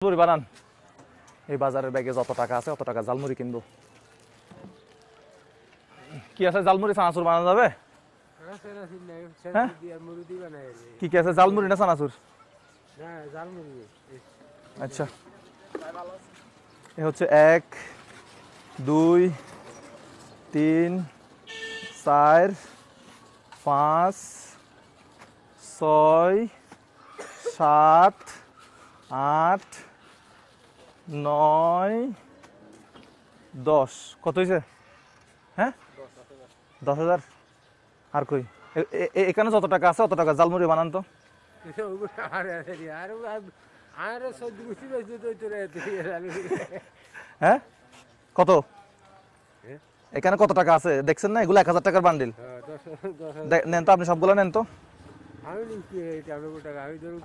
ঝালমুড়ি বানান। এই বাজারের ব্যাগে যত টাকা আছে অত টাকা ঝালমুড়ি কিনবো। কি আছে ঝালমুড়ি চানাচুর বানানো যাবে? হ্যাঁ কি কি আছে ঝালমুড়ি না চানাচুর? আচ্ছা এ হচ্ছে 1 2 3 4 5 6 7 8 9 10 কত হয়েছে? হ্যাঁ 10,000। আর কই এখানে যত টাকা আছে অত টাকা ঝালমুড়ি বানান তো। হ্যাঁ কত এখানে কত টাকা আছে দেখছেন না? এগুলো 1,000 টাকার বান্ডিল। নেন তো আপনি সবগুলো নেন তো।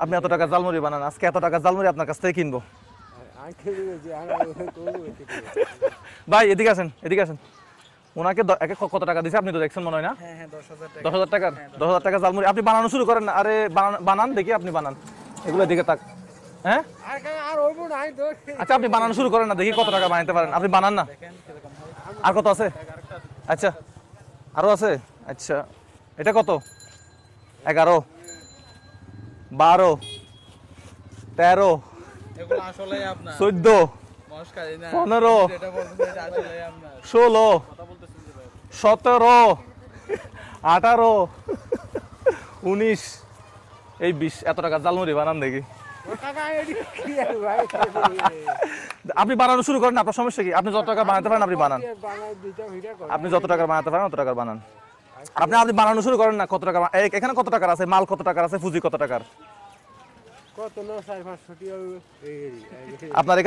আপনি এত টাকা ঝালমুড়ি বানান, আজকে এত টাকা ঝালমুড়ি আপনার কাছ থেকে কিনবো। ভাই এদিকে আসেন, এদিকে আসেন। ওনাকে কত টাকা দিছে আপনি তো দেখছেন মনে হয় না? 10,000 টাকা। 10,000 টাকা ঝালমুড়ি আপনি বানানো শুরু করেন না। আরে বানান দেখি, আপনি বানান এগুলো দিকে তাক। হ্যাঁ আচ্ছা আপনি বানানো শুরু করেন না, দেখি কত টাকা বানাতে পারেন। আপনি বানান না। আর কত আছে? আচ্ছা আরো আছে। আচ্ছা এটা কত? 11 12 13 14 15 16 17 18 19 এই 20। এত টাকা ঝালমুড়ি বানান দেখি। আপনি বানানো শুরু করেন, আপনার সমস্যা কি? আপনি যত টাকা বানাতে পারেন আপনি বানান। আপনি যত টাকা বানাতে পারেন অত টাকা বানান। আপনি আপনি বানানো শুরু করেন না। কত টাকা এখানে কত টাকার আছে? মাল কত টাকার আছে? পুঁজি কত টাকার? আপনার এখানে